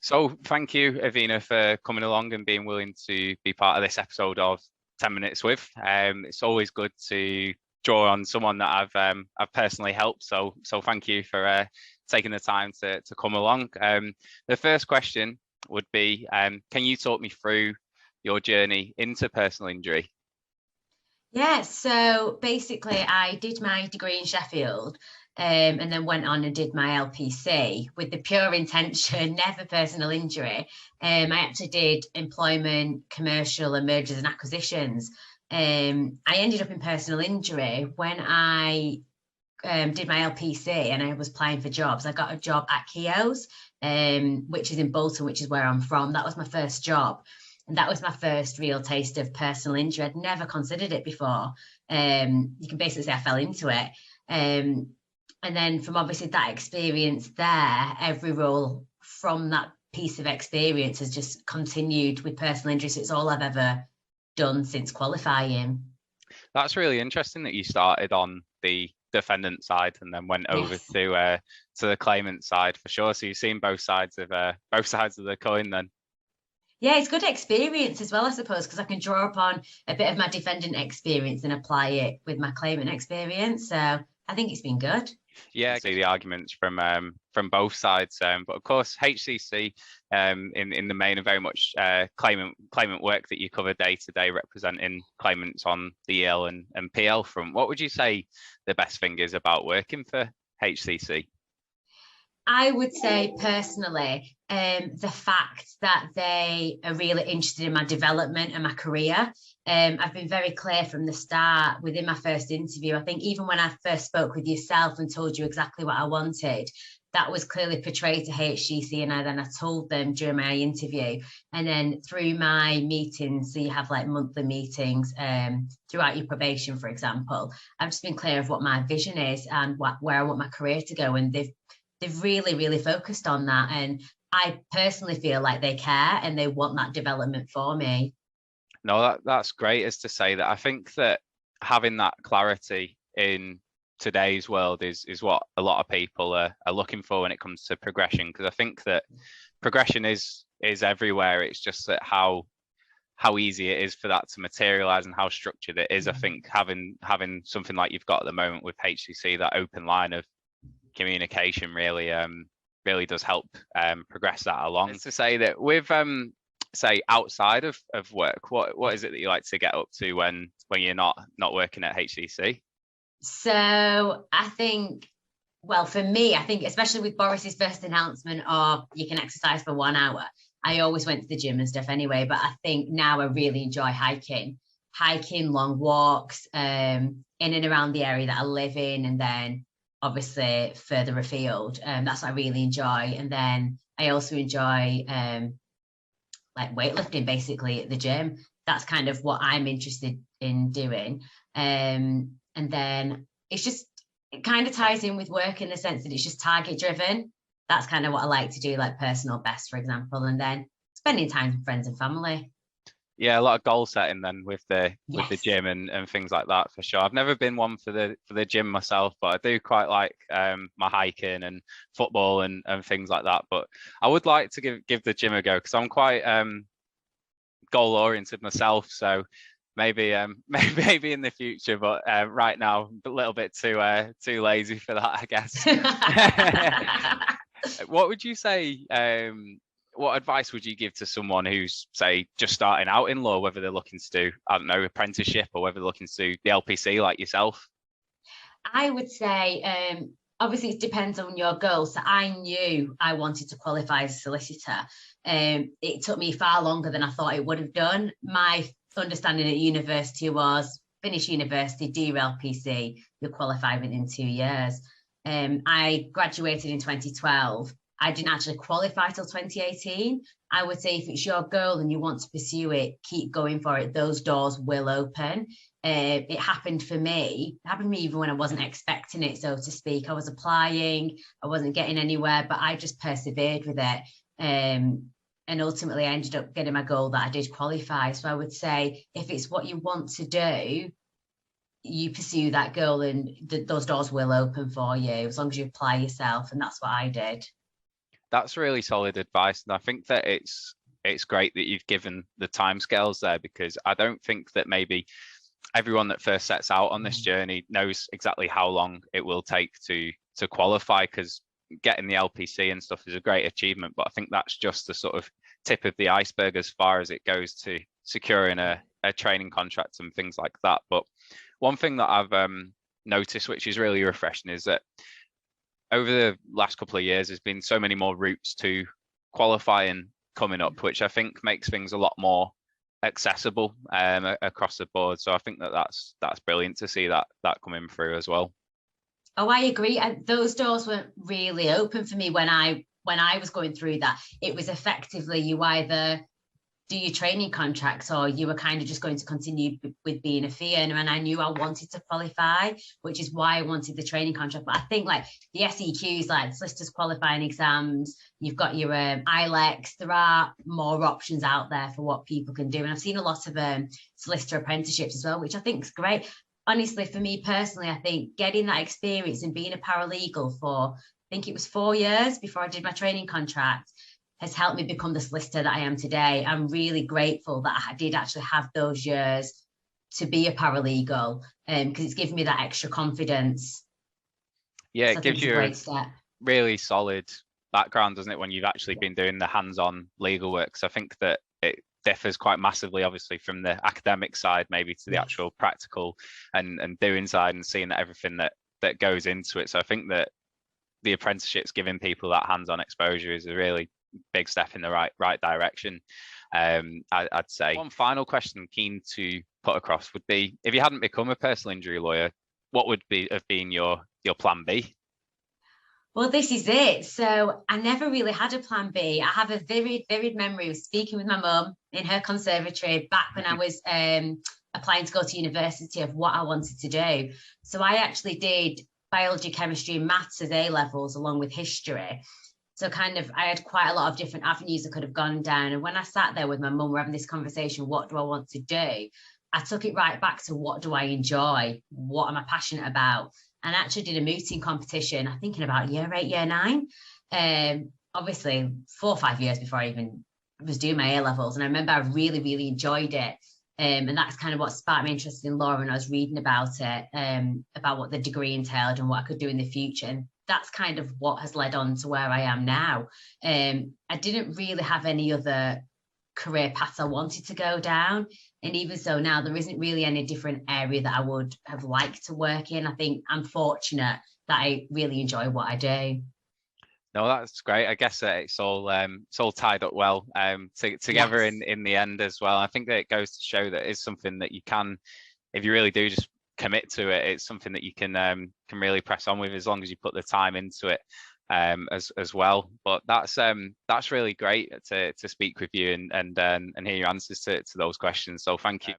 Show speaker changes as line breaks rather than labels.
So thank you, Avyna, for coming along and being willing to be part of this episode of 10 Minutes With. It's always good to draw on someone that I've personally helped. So thank you for taking the time to come along. The first question would be, can you talk me through your journey into personal injury?
Yeah, so basically I did my degree in Sheffield and then went on and did my LPC with the pure intention, never personal injury. I actually did employment, commercial and mergers and acquisitions. I ended up in personal injury when I did my LPC and I was applying for jobs. I got a job at Keogh's, which is in Bolton, which is where I'm from. That was my first job. And that was my first real taste of personal injury. I'd never considered it before. You can basically say I fell into it. And then from obviously that experience there, every role from that piece of experience has just continued with personal injury. So it's all I've ever done since qualifying.
That's really interesting that you started on the defendant side and then went over to the claimant side, for sure. So you've seen both sides of the coin then.
Yeah, it's good experience as well, I suppose, because I can draw upon a bit of my defendant experience and apply it with my claimant experience. So I think it's been good.
Yeah, I see the arguments from both sides, but of course HCC in the main are very much claimant work that you cover day to day, representing claimants on the EL and PL front. What would you say the best thing is about working for HCC?
I would say personally, the fact that they are really interested in my development and my career. I've been very clear from the start within my first interview. I think even when I first spoke with yourself and told you exactly what I wanted, that was clearly portrayed to HCC, and I told them during my interview. And then through my meetings, so you have like monthly meetings throughout your probation, for example, I've just been clear of what my vision is and where I want my career to go. And they've really focused on that. And I personally feel like they care and they want that development for me.
No, that's great, is to say that I think that having that clarity in today's world is what a lot of people are looking for when it comes to progression, because I think that progression is everywhere. It's just that how easy it is for that to materialize and how structured it is. I think having something like you've got at the moment with HCC, that open line of communication really does help progress that along. It's to say that with say outside of work, what is it that you like to get up to when you're not working at HCC?
So I think, well, for me, I think especially with Boris's first announcement of you can exercise for 1 hour, I always went to the gym and stuff anyway, but I think now I really enjoy hiking, long walks in and around the area that I live in, and then obviously further afield. That's what I really enjoy. And then I also enjoy like weightlifting, basically at the gym. That's kind of what I'm interested in doing. And then it kind of ties in with work in the sense that it's just target driven. That's kind of what I like to do, like personal best, for example, and then spending time with friends and family.
Yeah, a lot of goal setting then with the gym and things like that, for sure. I've never been one for the gym myself, but I do quite like my hiking and football and things like that. But I would like to give the gym a go, because I'm quite goal oriented myself. So maybe maybe in the future, but right now a little bit too lazy for that, I guess. What would you say? What advice would you give to someone who's, say, just starting out in law, whether they're looking to do, I don't know, apprenticeship, or whether they're looking to do the LPC like yourself?
I would say, obviously, it depends on your goals. So I knew I wanted to qualify as a solicitor. It took me far longer than I thought it would have done. My understanding at university was finish university, do your LPC, you'll qualify within 2 years. I graduated in 2012. I didn't actually qualify till 2018. I would say if it's your goal and you want to pursue it, keep going for it. Those doors will open. It happened for me. It happened to me even when I wasn't expecting it, so to speak. I was applying, I wasn't getting anywhere, but I just persevered with it. And ultimately I ended up getting my goal that I did qualify. So I would say if it's what you want to do, you pursue that goal and those doors will open for you as long as you apply yourself. And that's what I did.
That's really solid advice, and I think that it's great that you've given the timescales there, because I don't think that maybe everyone that first sets out on this journey knows exactly how long it will take to qualify, because getting the LPC and stuff is a great achievement, but I think that's just the sort of tip of the iceberg as far as it goes to securing a training contract and things like that. But one thing that I've noticed, which is really refreshing, is that over the last couple of years, there's been so many more routes to qualifying coming up, which I think makes things a lot more accessible across the board. So I think that that's brilliant to see that coming through as well.
Oh, I agree. Those doors weren't really open for me when I was going through that. It was effectively you either do your training contracts or you were kind of just going to continue with being a fee earner. And I knew I wanted to qualify, which is why I wanted the training contract. But I think like the SEQs, like solicitors qualifying exams, you've got your ILEX, there are more options out there for what people can do. And I've seen a lot of solicitor apprenticeships as well, which I think is great. Honestly, for me personally, I think getting that experience and being a paralegal for, I think it was 4 years before I did my training contract, has helped me become the solicitor that I am today. I'm really grateful that I did actually have those years to be a paralegal, because it's given me that extra confidence.
Yeah,
so
it gives you
a great step.
Really solid background, doesn't it, when you've actually been doing the hands-on legal work? So I think that it differs quite massively, obviously, from the academic side, maybe to the actual practical and doing side, and seeing everything that goes into it. So I think that the apprenticeship's giving people that hands-on exposure is a really big step in the right direction. I'd say. One final question I'm keen to put across would be, if you hadn't become a personal injury lawyer, what would have been your plan B?
Well, this is it. So I never really had a plan B. I have a vivid memory of speaking with my mum in her conservatory back when I was applying to go to university, of what I wanted to do. So I actually did biology, chemistry, and maths as A levels along with history. So kind of, I had quite a lot of different avenues I could have gone down. And when I sat there with my mum, we're having this conversation, what do I want to do? I took it right back to, what do I enjoy? What am I passionate about? And I actually did a mooting competition, I think in about year 8, year 9. Obviously 4 or 5 years before I even was doing my A levels. And I remember I really, really enjoyed it. And that's kind of what sparked me interested in law. And I was reading about it, about what the degree entailed and what I could do in the future. And that's kind of what has led on to where I am now. I didn't really have any other career paths I wanted to go down. And even so now, there isn't really any different area that I would have liked to work in. I think I'm fortunate that I really enjoy what I do.
No, that's great. I guess it's all tied up well together
Yes.
in the end as well. I think that it goes to show that it's something that you can, if you really do just commit to it, it's something that you can really press on with, as long as you put the time into it as well. But that's really great to speak with you and hear your answers to those questions. So thank you.